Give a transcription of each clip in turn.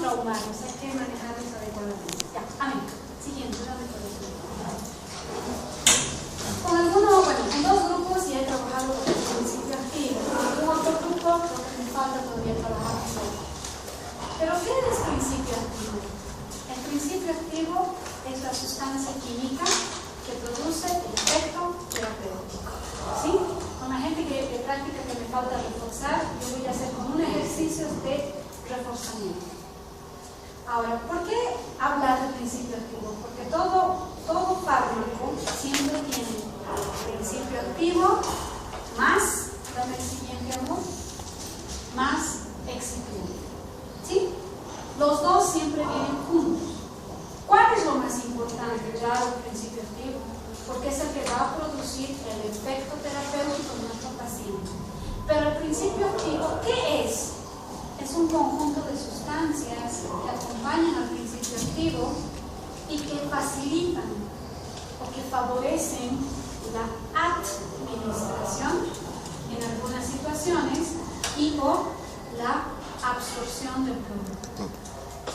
traumarnos, hay que manejarlos adecuadamente. Ya, amén. Siguiente, dame por eso. Con algunos, bueno, con dos grupos y he trabajado con el principio activo. Con otro grupo, creo que me falta todavía trabajar un poco. Pero ¿qué es principio activo? El principio activo es la sustancia química que produce el efecto terapéutico. ¿Sí? Con la gente de práctica que me falta reforzar, yo voy a hacer con un ejercicio de reforzamiento. Ahora, ¿por qué hablar del principio activo? Porque todo fármaco siempre tiene principio activo más, dame el siguiente amor, más excipiente. ¿Sí? Los dos siempre vienen juntos. ¿Cuál es lo más importante? Claro, el principio activo, porque es el que va a producir el efecto terapéutico en nuestro paciente. Pero el principio activo, ¿qué es? Es un conjunto de sustancias que acompañan al principio activo y que facilitan o que favorecen la administración en algunas situaciones y o la absorción del producto.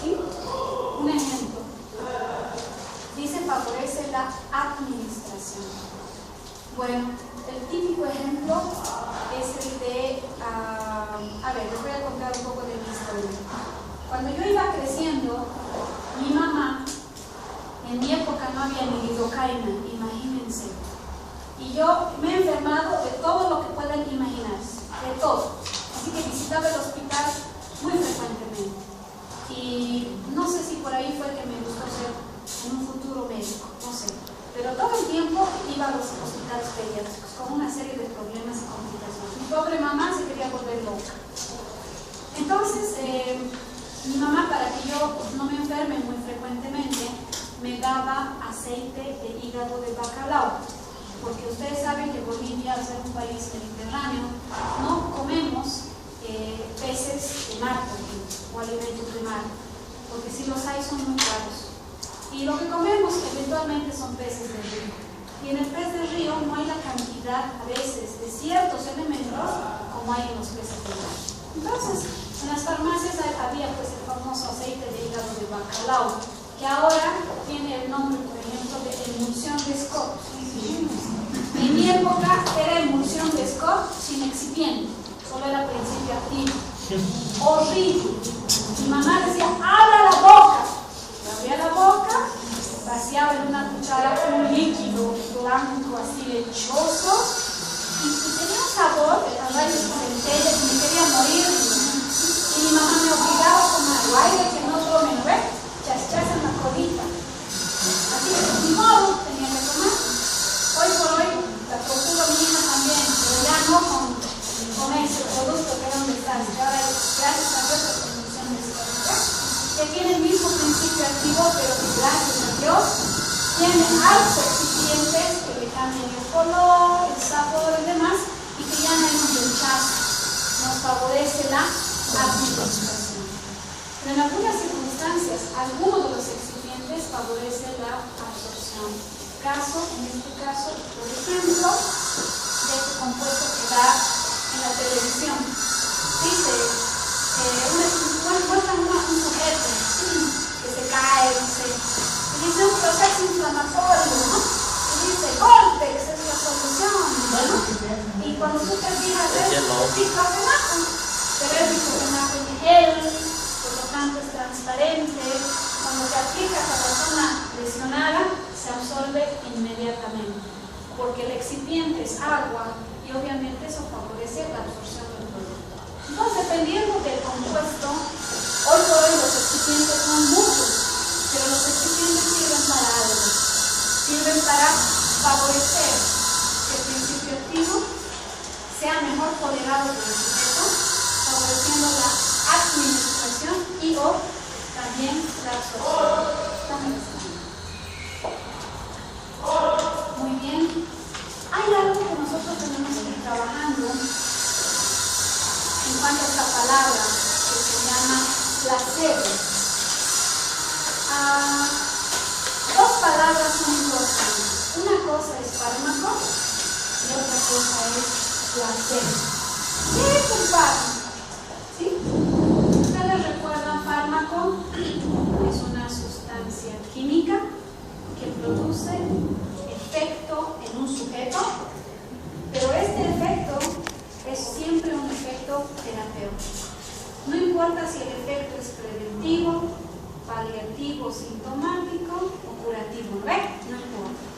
¿Sí? Un ejemplo. Dice favorece la administración. Bueno, el típico ejemplo es el de, a ver, les voy a contar un poco de mi historia. Cuando yo iba creciendo, mi mamá, en mi época no había ni lidocaína, imagínense. Y yo me he enfermado de todo lo que puedan imaginarse, de todo. Así que visitaba el hospital muy frecuentemente. Y no sé si por ahí fue que me gustó ser en un futuro médico, no sé. Pero todo el tiempo iba a los hospitales pediátricos con una serie de problemas y complicaciones. Mi pobre mamá se quería volver loca. Entonces, mi mamá, para que yo no me enferme muy frecuentemente, me daba aceite de hígado de bacalao. Porque ustedes saben que Bolivia, al ser un país mediterráneo, no comemos peces de mar, por ejemplo, o alimentos de mar, porque si los hay son muy caros. Y lo que comemos eventualmente son peces de río. Y en el pez de río no hay la cantidad a veces de ciertos elementos como hay en los peces de mar. Entonces, en las farmacias había pues el famoso aceite de hígado de bacalao, que ahora tiene el nombre, por ejemplo, de emulsión de Scott. En mi época era emulsión de Scott sin excipiente, solo era principio activo. Horrible. Mi mamá decía, ¡abra la boca! Abría la boca, vaciaba en una cuchara un líquido blanco así lechoso y tenía un sabor a rayos con centellas y me quería morir. Y mi mamá me obligaba a tomar el aire que no tomen, ¿ves? Chas en la colita. Así que ni modo tenía que tomar. Hoy por hoy la procuro a mi hija también, pero ya no con ese producto que era un desastre. Ahora, gracias a Dios, la condición de que tiene el mismo principio activo, pero que gracias a Dios tiene altos excipientes que le cambian el color, el sabor y demás, y que ya no hay un rechazo, nos favorece la administración. Pero en algunas circunstancias, algunos de los excipientes favorecen la absorción. En este caso, por ejemplo, de este compuesto que da en la televisión. Dice, muestran un sujeto que se cae, y dice un proceso inflamatorio, ¿no? Y dice, Golpex es la solución, ¿no? Y cuando tú te fijas, es diclofenaco, pero es diclofenaco en gel, por lo tanto es transparente. Cuando te aplicas a la zona lesionada, se absorbe inmediatamente, porque el excipiente es agua y obviamente eso favorece la absorción del producto. Entonces, dependiendo del compuesto, hoy por hoy los excipientes son muchos, pero los excipientes sirven para algo. Sirven para favorecer que el principio activo sea mejor tolerado por el sujeto, favoreciendo la administración y o también la absorción. Muy bien. Hay algo que nosotros tenemos que ir trabajando en cuanto a esta palabra que se llama placebo. Dos palabras son importantes. Una cosa es fármaco y otra cosa es placebo. ¿Qué es el fármaco? ¿Sí? ¿Ustedes recuerdan fármaco? importa si el efecto es preventivo, paliativo, sintomático o curativo, ¿ve? No importa.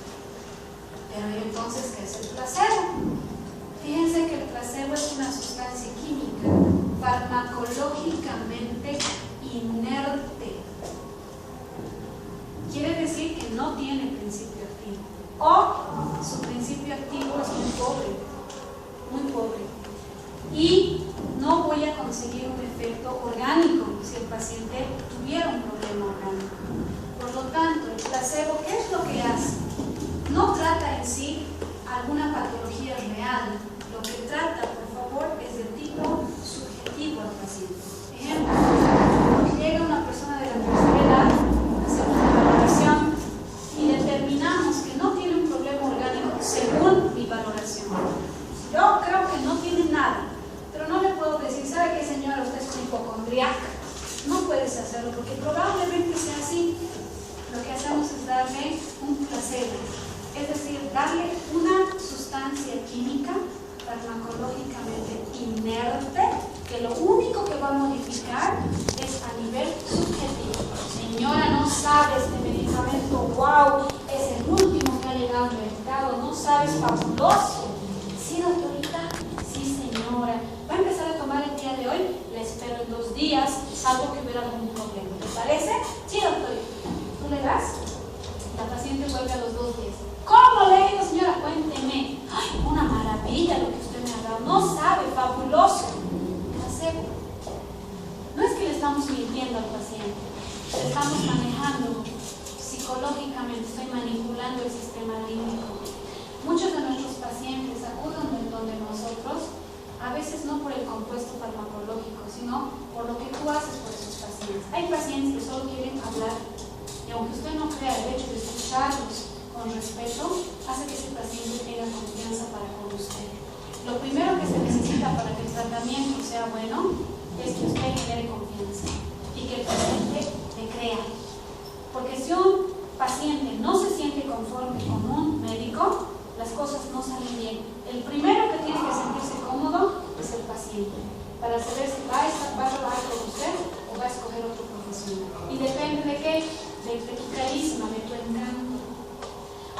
Pero ¿y entonces qué es el placebo? Fíjense que el placebo es una sustancia química farmacológicamente inerte. Quiere decir que no tiene principio activo, o su principio activo es muy pobre, y no voy a conseguir un efecto orgánico si el paciente tuviera un problema orgánico. Por lo tanto, el placebo, ¿qué es lo que hace? No trata en sí alguna patología real. Lo que trata, por favor, es de tipo subjetivo al paciente. Ejemplo, llega una persona de la tercera edad, hacemos una valoración y determinamos que no tiene un problema orgánico según mi valoración. Yo creo que no tiene nada, pero no le puedo decir, ¿sabe qué, señora? Usted es hipocondriaca. No puedes hacerlo porque probablemente sea así. Lo que hacemos es darle un placebo, es decir, darle una sustancia química farmacológicamente inerte, que lo único que va a modificar es a nivel subjetivo. Señora, no sabe este medicamento, wow, es el último que ha llegado al mercado, no sabes, fabuloso. Sí, doctorita, sí, señora. ¿Va a empezar a tomar el día de hoy? Le espero en 2 días, salvo que hubiera algún problema. ¿Le parece? Sí, doctorita. ¿Tú le das? La paciente vuelve a los 2 días. ¿Cómo le ha ido, señora? Cuénteme. ¡Ay, una maravilla lo que usted me ha dado! No sabe, fabuloso. Placebo. No es que le estamos mintiendo al paciente, le estamos manejando psicológicamente, estoy manipulando el sistema límbico. Muchos de nuestros pacientes acuden donde nosotros, a veces no por el compuesto farmacológico, sino por lo que tú haces por esos pacientes. Hay pacientes que solo quieren hablar, y aunque usted no crea, el hecho de escucharlos con respeto hace que ese paciente tenga confianza para con usted. Lo primero que se necesita para que el tratamiento sea bueno es que usted genere confianza y que el paciente le crea. Porque si un paciente no se siente conforme con un médico, las cosas no salen bien. El primero que tiene que sentirse cómodo es el paciente, para saber si va a trabajar con usted o va a escoger otro profesional. Y depende de qué, de tu carisma, de tu encanto.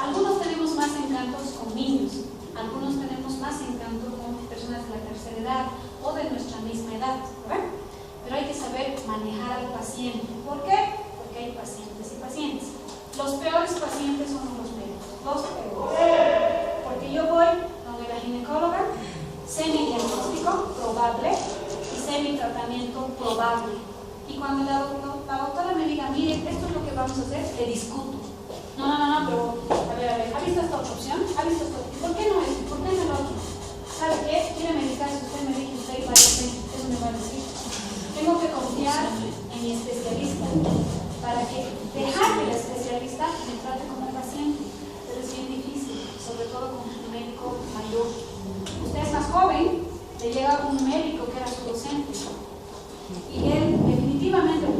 Algunos tenemos más encantos con niños, algunos tenemos más encanto con personas de la tercera edad o de nuestra misma edad, ¿verdad? Pero hay que saber manejar al paciente. ¿Por qué? Porque hay pacientes y pacientes. Los peores pacientes son los médicos, los peores. Porque yo voy donde la ginecóloga, sé mi diagnóstico probable y sé mi tratamiento probable. Y cuando la doctora me diga, mire, esto es lo que vamos a hacer, le discuto. No, pero, a ver, ¿ha visto esta otra opción? ¿Ha visto esto? ¿Por qué no es? ¿Por qué no el otro? ¿Sabe qué? ¿Quiere medicarse? Usted me dice, usted parece, eso me va a decir. Tengo que confiar en mi especialista para que dejar que el especialista me trate como paciente. Pero es bien difícil, sobre todo con un médico mayor. Usted es más joven, le llega un médico que era su docente. Y él, definitivamente,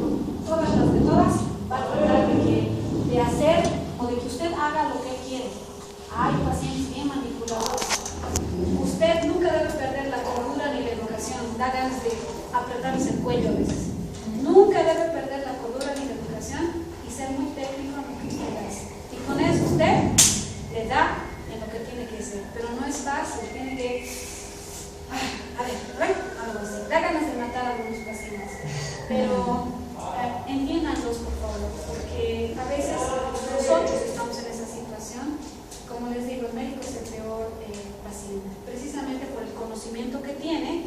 todas las de todas, va a tratar de hacer o de que usted haga lo que él quiere. Hay pacientes bien manipuladores. Usted nunca debe perder la cordura ni la educación. Da ganas de apretarse el cuello a veces. Nunca debe perder la cordura ni la educación y ser muy técnico en lo que usted hace. Y con eso usted le da en lo que tiene que hacer. Pero no es fácil, tiene que... A ver, algo así. Da ganas de matar a algunos pacientes. Pero entiéndanlos, por favor, porque a veces nosotros estamos en esa situación. Como les digo, el médico es el peor paciente. Precisamente por el conocimiento que tiene,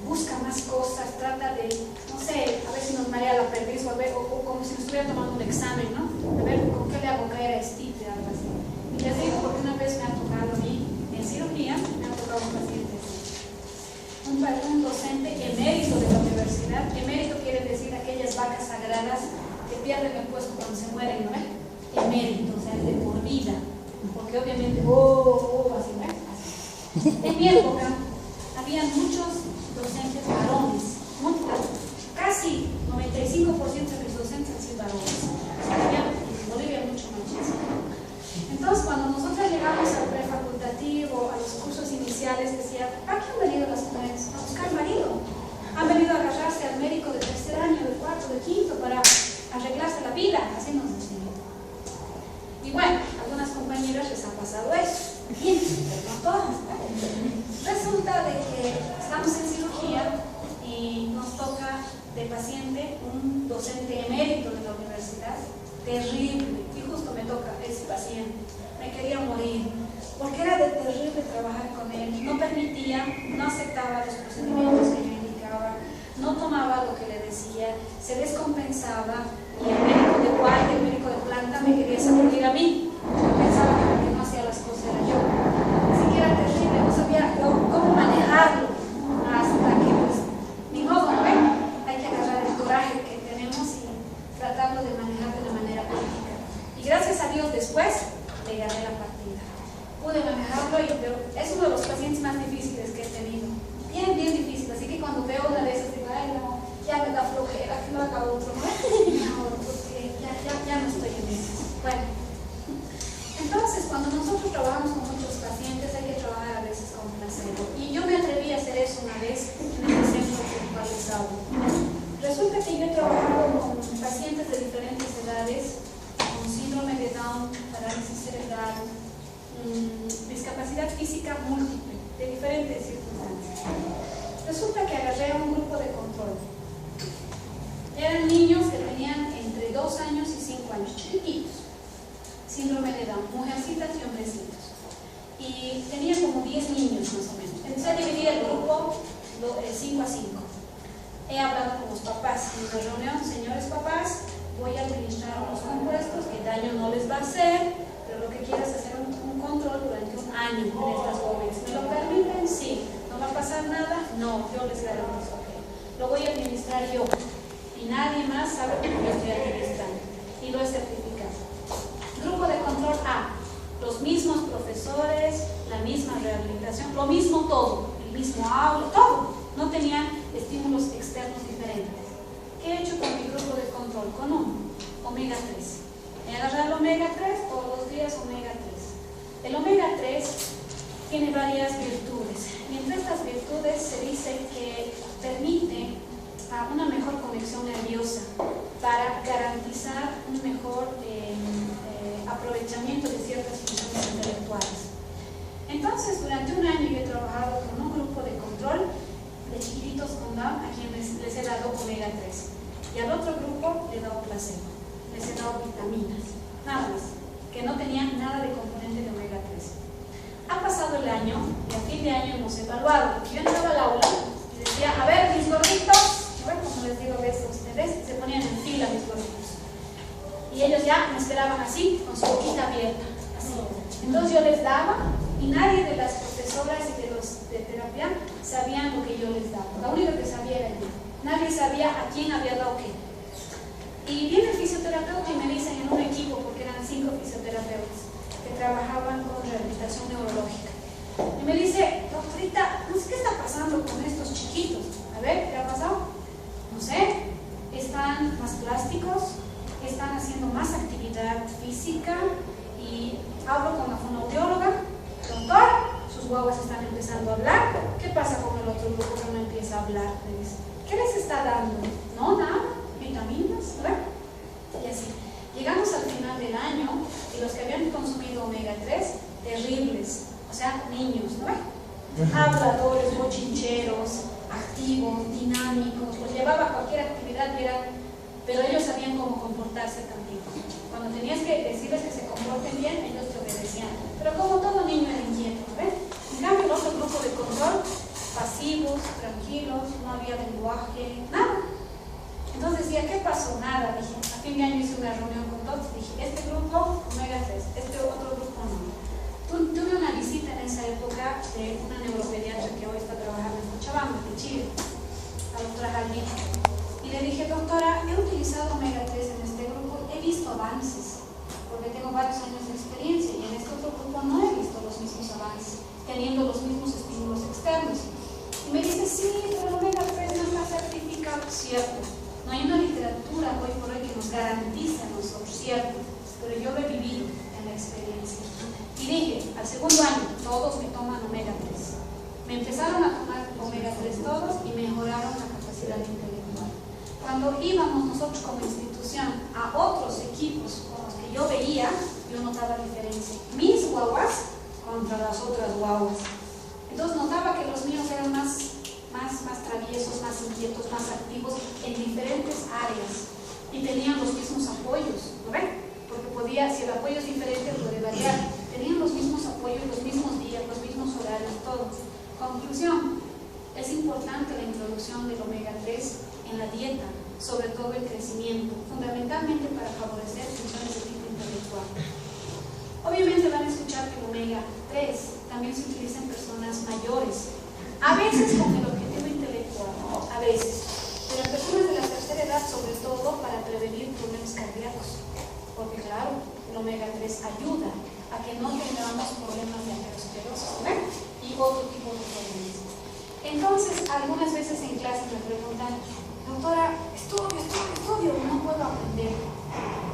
busca más cosas, trata de, no sé, a ver si nos marea la perdiz o como si estuviera tomando un examen, ¿no? A ver, ¿con qué le hago caer a Steve? Algo así. Y les digo, porque una vez me ha tocado a mí, en cirugía, me ha tocado un paciente un docente emérito de la universidad. Emérito quiere decir aquellas vacas sagradas que pierden el puesto cuando se mueren, ¿no? Emérito, o sea, es de por vida, porque obviamente, así, ¿no? Así. En mi época había muchos docentes varones, casi 95% de mis docentes han sido varones. En Bolivia mucho machismo. Entonces, cuando nosotros llegamos al prefacultativo, a los cursos iniciales, decía, ¿a qué han venido las mujeres? A buscar marido. Han venido a agarrarse al médico de de quinto para arreglarse la vida, así nos decían. Y bueno, a algunas compañeras les ha pasado eso, bien, pero no todas. Resulta de que estamos en cirugía y nos toca de paciente un docente emérito de la universidad, terrible, y justo me toca ese paciente. Me quería morir, porque era de terrible trabajar con él, no permitía, no aceptaba los procedimientos que yo indicaba, no tomaba lo que le decía, se descompensaba, y el médico de guardia, el médico de planta me quería sacudir a mí. Yo pensaba que el que no hacía las cosas era yo. Así que era terrible, no sabía cómo manejarlo, hasta que pues, ni modo, ¿no? Hay que agarrar el coraje que tenemos y tratarlo de manejar de una manera política. Y gracias a Dios después le gané la partida. Pude manejarlo, pero es uno de los pacientes más difíciles que he tenido. Bien, bien difícil. Así que cuando veo una de esas digo, ay no, ya me da flojera, que no haga otro, ¿no? Porque ya no estoy en eso. Bueno, entonces cuando nosotros trabajamos con muchos pacientes hay que trabajar a veces con placebo. Y yo me atreví a hacer eso una vez en el centro centralizado. Resulta que yo he trabajado con pacientes de diferentes edades, con síndrome de Down, parálisis cerebral, discapacidad física múltiple, de diferentes circunstancias. Resulta que agarré a un grupo de control. Eran niños que tenían entre 2 años y 5 años, chiquitos, síndrome de Down, mujercitas y hombrecitos. Y tenía como 10 niños más o menos. Empecé a dividir el grupo 5 a 5. He hablado con los papás en una reunión, señores papás, voy a administrar unos compuestos que daño no les va a hacer, pero lo que quiero es hacer un control durante 1 año en estas jóvenes. ¿Me lo permiten? Sí. ¿No va a pasar nada? No, yo les garantizo que lo voy a administrar yo. Y nadie más sabe que lo estoy administrando. Y lo he certificado. Grupo de control A. Los mismos profesores, la misma rehabilitación, lo mismo todo, el mismo aula, todo. No tenían estímulos externos diferentes. ¿Qué he hecho con mi grupo de control? Con omega 3. He agarrado el omega 3, todos los días omega 3. El omega 3 tiene varias virtudes. Y entre estas virtudes se dice que permite una mejor conexión nerviosa para garantizar un mejor aprovechamiento de ciertas funciones intelectuales. Entonces, durante 1 año yo he trabajado con un grupo de control de chiquititos con Down a quienes les he dado omega 3. Y al otro grupo le he dado placebo, les he dado vitaminas, nada más, que no tenían nada de componente de omega 3. Ha pasado el año y a fin de año hemos evaluado. Yo entraba al aula y decía, a ver, mis gorditos, bueno, como les digo a veces a ustedes, se ponían en fila mis gorditos. Y ellos ya me esperaban así, con su boquita abierta, así. Entonces yo les daba y nadie de las profesoras y de los de terapia sabían lo que yo les daba. Lo único que sabía era yo. Nadie sabía a quién había dado qué. Y viene el fisioterapeuta y me dicen en un equipo, porque eran 5 fisioterapeutas que trabajaban con rehabilitación neurológica. Y me dice, doctorita, no sé qué está pasando con estos chiquitos. A ver, ¿qué ha pasado? No sé, están más plásticos, están haciendo más actividad física y hablo con la fonoaudióloga, doctor, sus guaguas están empezando a hablar, ¿qué pasa con el otro grupo que no empieza a hablar? Me dice, ¿qué les está dando? No, nada, vitaminas, ¿verdad? Y así. Llegamos al final del año y los que habían consumido omega 3, terribles, o sea, niños, ¿no? Habladores, bochincheros, activos, dinámicos, los llevaba a cualquier actividad, pero ellos sabían cómo comportarse también. Cuando tenías que decirles que se comporten bien, ellos te obedecían. Pero como todo niño era inquieto, ¿ves? En cambio, el otro grupo de control, pasivos, tranquilos, no había lenguaje, nada. Entonces decía, ¿qué pasó? Nada, dije. A fin de año hice una reunión con todos, dije, este grupo, omega 3, este otro grupo no. Tuve una visita en esa época de una neuropediatra que hoy está trabajando en Cochabamba, de Chile, la doctora Jaldín. Y le dije, doctora, he utilizado omega 3 en este grupo, he visto avances, porque tengo varios años de experiencia, y en este otro grupo no he visto los mismos avances, teniendo los mismos estímulos externos. Y me dice, sí, pero el omega 3 no está certificado, cierto. No hay una literatura hoy por hoy que nos garantice a nosotros, cierto, pero yo lo he vivido en la experiencia. Y dije, al segundo año, todos me toman omega 3. Me empezaron a tomar omega 3 todos y mejoraron la capacidad intelectual. cuando íbamos nosotros como institución a otros equipos con los que yo veía, yo notaba diferencia. Mis guaguas contra las otras guaguas. Entonces notaba que los míos eran más traviesos, más inquietos, más activos en diferentes áreas y tenían los mismos apoyos, ¿no ven? Porque si el apoyo es diferente puede variar. Tenían los mismos apoyos, los mismos días, los mismos horarios, todo. Conclusión, es importante la introducción del omega 3 en la dieta, sobre todo el crecimiento, fundamentalmente para favorecer funciones de tipo intelectual. Obviamente van a escuchar que el omega 3 también se utiliza en personas mayores, a veces con el objetivo intelectual, a veces, pero en personas de la tercera edad, sobre todo para prevenir problemas cardíacos, porque claro, el omega 3 ayuda a que no tengamos problemas de aterosclerosis, ¿verdad? Y otro tipo de problemas. Entonces, algunas veces en clase me preguntan, doctora, estudio, no puedo aprender.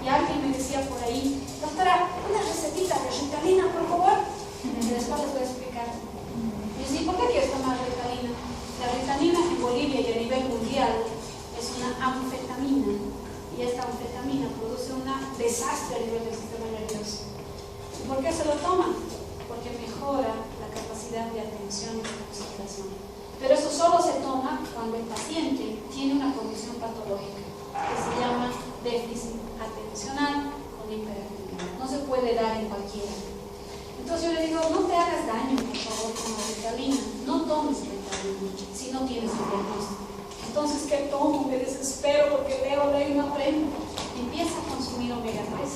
Y alguien me decía por ahí, doctora, una recetita de Ritalina, por favor. Y después les voy a explicar. Y yo, sí, ¿por qué quieres tomar Ritalina? La Ritalina en Bolivia y a nivel mundial es una anfetamina. Y esta anfetamina produce un desastre a nivel del sistema nervioso. ¿Y por qué se lo toman? Porque mejora la capacidad de atención y de concentración. Pero eso solo se toma cuando el paciente tiene una condición patológica que se llama déficit atencional con hiperactividad. No se puede dar en cualquiera. Entonces yo le digo, no te hagas daño, por favor, con la Ritalina. No tomes Ritalina si no tienes el diagnóstico. Entonces, ¿qué tomo? Me desespero porque leo y no aprendo. Empieza a consumir omega 3.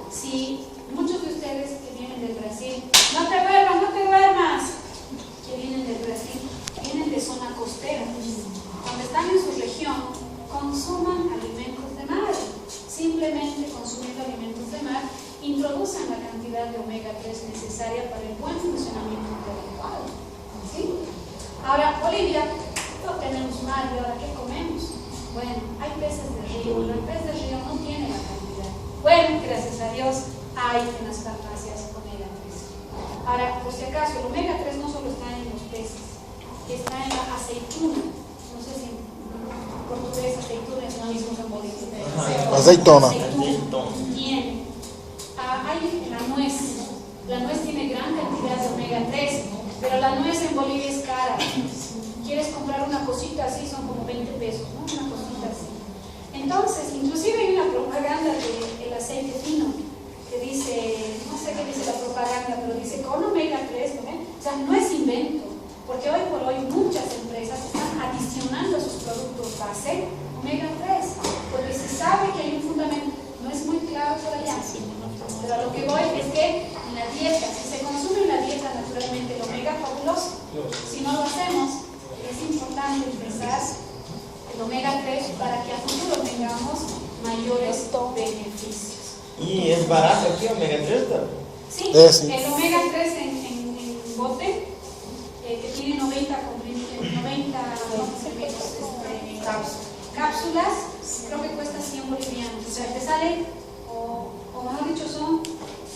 Si muchos de ustedes que vienen del Brasil, no te duermas, que vienen del Brasil, vienen de zona costera, cuando están en su región, consuman alimentos de mar. Simplemente consumiendo alimentos de mar, introduzcan la cantidad de omega 3 necesaria para el buen funcionamiento intelectual. ¿Sí? Ahora, Bolivia, no tenemos mar, ¿y ahora qué comemos? Bueno, hay peces de río, pero el pez de río no tiene la cantidad. Bueno, gracias a Dios, hay en las farmacias omega 3. Ahora, por si acaso, el omega 3 no solo está en los peces, está en la aceituna. No sé si en portugués aceituna es lo mismo que en Bolivia. Azeitona. Tiene. Hay la nuez. La nuez tiene gran cantidad de omega 3, pero la nuez en Bolivia es cara. Quieres comprar una cosita así, son como 20 pesos, ¿no? Una cosita así. Entonces, inclusive hay una propaganda del aceite fino que dice, no sé qué dice la propaganda, pero dice con omega 3, ¿no? O sea, no es invento, porque hoy por hoy muchas empresas están adicionando a sus productos base omega 3, porque se sabe que hay un fundamento, no es muy claro por allá, pero a lo que voy es que en la dieta, si se consume en la dieta naturalmente el omega fabuloso, si no lo hacemos, es importante empezar el omega 3 para que a futuro tengamos mayores beneficios. ¿Y es barato aquí omega 3? Sí, Sí. el omega 3 en bote, que tiene 90 cápsulas, creo que cuesta 100 bolivianos. O sea, te sale, o mejor dicho, son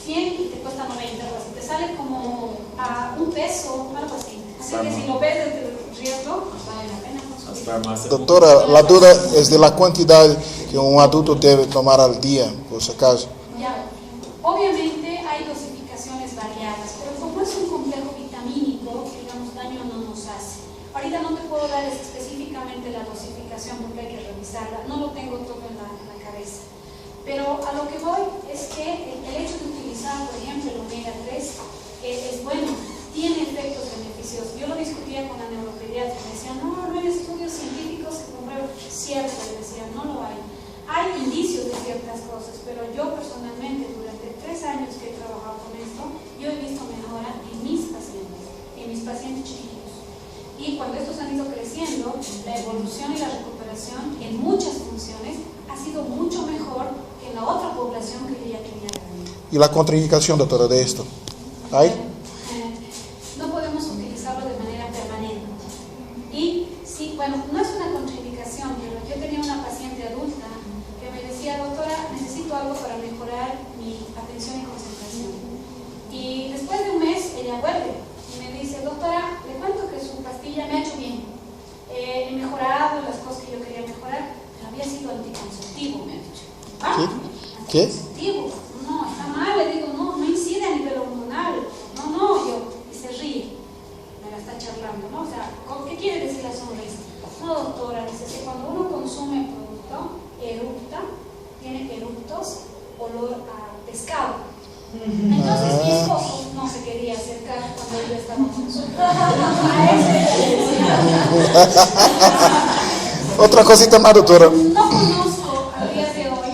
100 y te cuesta 90, algo así. Te sale como a un peso, algo así. Así que si lo ves desde el riesgo, vale la pena consumir. Doctora, la duda es de la cantidad que un adulto debe tomar al día, por si acaso. Ya, obviamente hay dosificaciones variadas, pero como es un complejo vitamínico, digamos, daño no nos hace. Ahorita no te puedo dar específicamente la dosificación porque hay que revisarla, no lo tengo todo en la cabeza. Pero a lo que voy es que el hecho de utilizar, por ejemplo, el omega 3 es bueno, tiene efectos beneficiosos. Yo lo discutía con la neuropediatra, me decían, no hay estudios científicos que comprueben. Cierto, le decía, no lo hay. Hay indicios de ciertas cosas, pero yo personalmente durante 3 años que he trabajado con esto, yo he visto mejora en mis pacientes chiquitos. Y cuando estos han ido creciendo, la evolución y la recuperación en muchas funciones ha sido mucho mejor que en la otra población que yo ya tenía. ¿Y la contraindicación, doctora, de esto? ¿Hay? No podemos utilizarlo de manera permanente. Y sí, bueno, no es una contraindicación, pero yo tenía una paciente adulta que me decía, doctora, necesito algo para mejorar mi atención y concentración. Y después de un mes, ella vuelve y me dice, doctora, le cuento que su pastilla me ha hecho bien. He mejorado las cosas que yo quería mejorar, ¿Qué? Anticonceptivo. No, está mal, le digo, no incide a nivel hormonal. No, y se ríe. Me la está charlando, ¿no? O sea, ¿qué quiere decir la sonrisa? No, doctora, dice que cuando uno consume el producto, tiene eructos, olor a pescado. Entonces mi esposo no se quería acercar cuando yo estaba consultando a ese. Otra cosita más, doctora. No conozco, a día de hoy,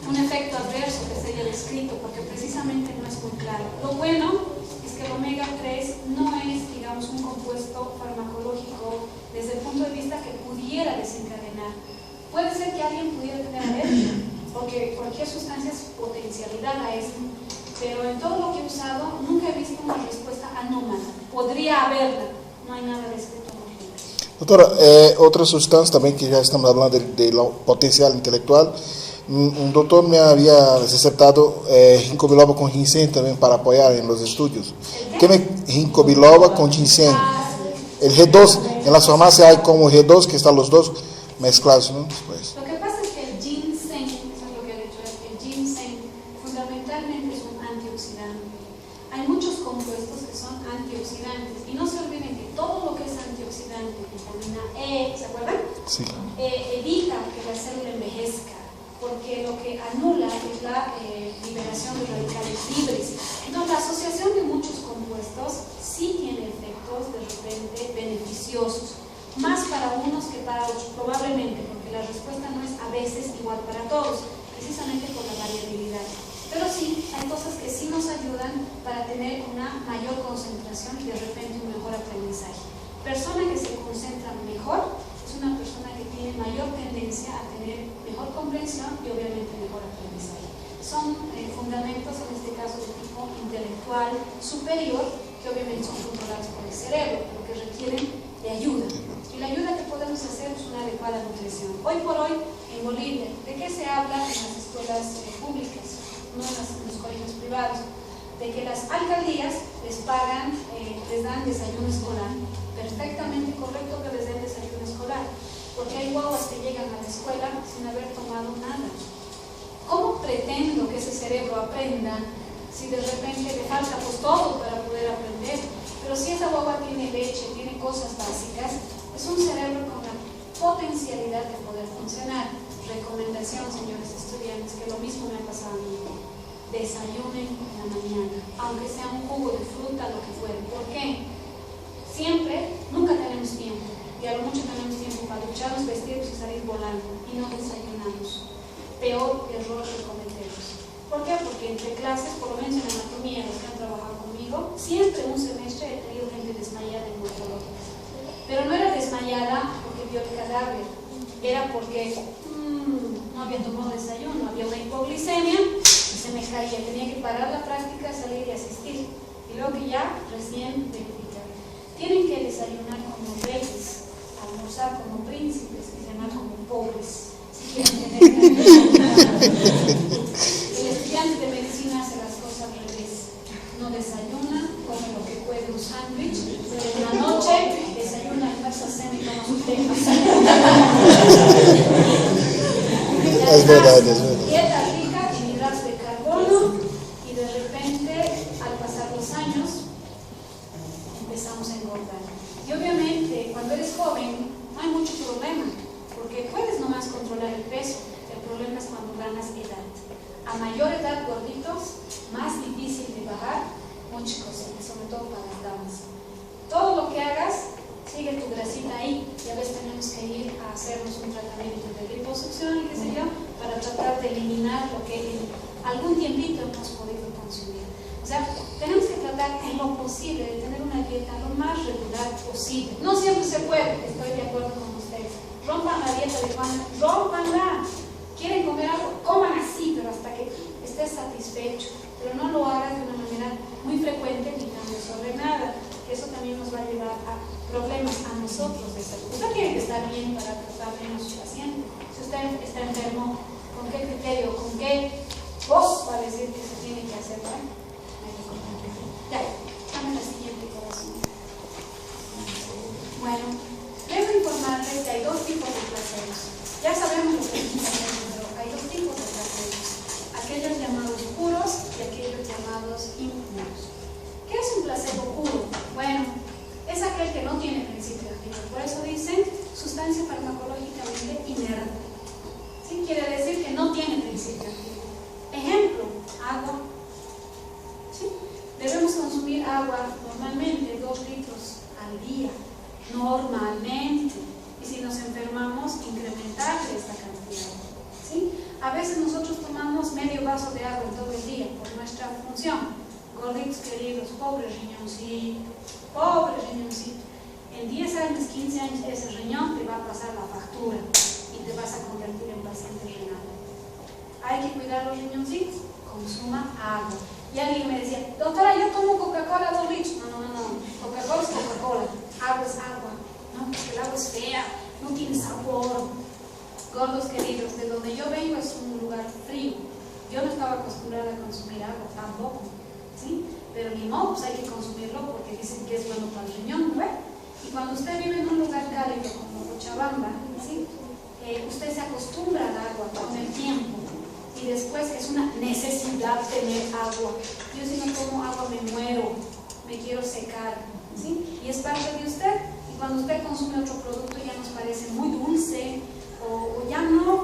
un efecto adverso que se haya descrito, porque precisamente no es muy claro. Lo bueno es que el omega 3 no es, digamos, un compuesto farmacológico desde el punto de vista que pudiera desencadenar. Puede ser que alguien pudiera tener alergia, porque cualquier sustancia es potencialidad a eso. Pero en todo lo que he usado, nunca he visto una respuesta anómala. Podría haberla, no hay nada descrito. Doctora, otra sustancia también que ya estamos hablando de lo potencial intelectual. Un doctor me había recetado ginkgo biloba con ginseng también para apoyar en los estudios. ¿Qué me ginkgo biloba con ginseng? El G2, en las farmacias hay como G2 que están los dos mezclados, ¿no? Pues. Lo que pasa es que el ginseng, eso es lo que he dicho, el ginseng fundamentalmente es un antioxidante. Hay muchos compuestos que son antioxidantes y no se olviden que todo lo que es antioxidante, vitamina E, ¿se acuerdan? Sí. Evita que la célula envejezca, porque lo que anula es la liberación de radicales libres. Entonces la asociación de muchos compuestos sí tiene efectos de repente beneficiosos, más para unos que para otros, probablemente, porque la respuesta no es a veces igual para todos, precisamente por la variabilidad. Pero sí, hay cosas que sí nos ayudan para tener una mayor concentración y de repente un mejor aprendizaje. Persona que se concentra mejor es una persona que tiene mayor tendencia a tener mejor comprensión y obviamente mejor aprendizaje. Son fundamentos, en este caso, de tipo intelectual superior, que obviamente son controlados por el cerebro, pero que requieren de ayuda. Y la ayuda que podemos hacer es una adecuada nutrición. Hoy por hoy, en Bolivia, ¿de qué se habla en las escuelas públicas, no en los colegios privados? De que las alcaldías les pagan, les dan desayuno escolar. Perfectamente correcto que les den desayuno escolar, porque hay guaguas que llegan a la escuela sin haber tomado nada. ¿Cómo pretendo que ese cerebro aprenda si de repente le falta pues todo para poder aprender? Pero si esa guagua tiene leche, tiene cosas básicas, es un cerebro con la potencialidad de poder funcionar. Recomendación, señores estudiantes, que lo mismo me ha pasado a mí. Desayunen en la mañana, aunque sea un jugo de fruta, lo que fuere. ¿Por qué? Nunca tenemos tiempo, y a lo mucho tenemos tiempo para ducharnos, vestirnos y salir volando, y no desayunamos. Peor error que cometemos. ¿Por qué? Porque entre clases, por lo menos en anatomía, los que han trabajado conmigo, siempre un semestre he tenido gente desmayada en morfológicas. Pero no era desmayada porque vio el cadáver, era porque no había tomado desayuno, había una hipoglicemia y se me caía. Tenía que parar la práctica, salir y asistir. Y luego que ya recién verificar. Tienen que desayunar como reyes, almorzar como príncipes y cenar como pobres. Si quieren tener el estudiante de medicina hace las cosas al revés. No desayuna, come lo que puede, un sándwich, pero en la noche desayuna, almuerza, cena y toma su té. Es verdad, es verdad. Dieta rica en hidratos de carbono y de repente, al pasar los años, empezamos a engordar. Y obviamente, cuando eres joven, no hay mucho problema, porque puedes nomás controlar el peso. El problema es cuando ganas edad. A mayor edad, gorditos, más difícil de bajar, muchas cosas, sobre todo para las damas. Todo lo que hagas, sigue tu grasita ahí, y a veces tenemos que ir a hacernos un tratamiento de liposucción y qué sé yo, para tratar de eliminar lo que en algún tiempito hemos podido consumir. O sea, tenemos que tratar en lo posible de tener una dieta lo más regular posible. No siempre se puede, estoy de acuerdo con ustedes. Rompan la dieta de Juan, rompanla. Quieren comer algo, coman así, pero hasta que estés satisfecho. Pero no lo hagan de una manera muy frecuente ni tan desordenada, que eso también nos va a llevar a problemas a nosotros de salud. Usted tiene que estar bien para tratar bien a su paciente. Si usted está enfermo, ¿con qué criterio, con qué voz va a decir que se tiene que hacer? Ya, dame la siguiente, corazón. Bueno, debo informar informarles que hay dos tipos de placeres. Ya sabemos lo que es un placebo, pero hay dos tipos de placeres. Aquellos llamados puros y aquellos llamados impuros. ¿Qué es un placebo puro? Bueno, es aquel que no tiene principio activo. Por eso dicen sustancia farmacológicamente inerte. ¿Sí? Quiere decir que no tiene principio activo. Ejemplo, agua. ¿Sí? Debemos consumir agua normalmente 2 litros al día, normalmente. Y si nos enfermamos, incrementar esta cantidad. ¿Sí? A veces nosotros tomamos medio vaso de agua en todo el día por nuestra función. Gorditos queridos, pobre riñoncito, pobre riñoncito. En 10 años, 15 años, ese riñón te va a pasar la factura y te vas a convertir en paciente renal. Hay que cuidar los riñoncitos, consuma agua. Y alguien me decía, doctora, yo tomo Coca-Cola 2 litros. No. Coca-Cola es Coca-Cola, agua es agua. No, porque el agua es fea, no tiene sabor. Gordos queridos, de donde yo vengo es un lugar frío. Yo no estaba acostumbrada a consumir agua tampoco, ¿sí? Pero ni modo, pues hay que consumirlo porque dicen que es bueno para el riñón, ¿no? Y cuando usted vive en un lugar cálido como Cochabamba, ¿sí? Usted se acostumbra al agua con el tiempo. Y después es una necesidad tener agua. Yo si no tomo agua me muero, me quiero secar, ¿sí? Y es parte de usted. Y cuando usted consume otro producto ya nos parece muy dulce o ya no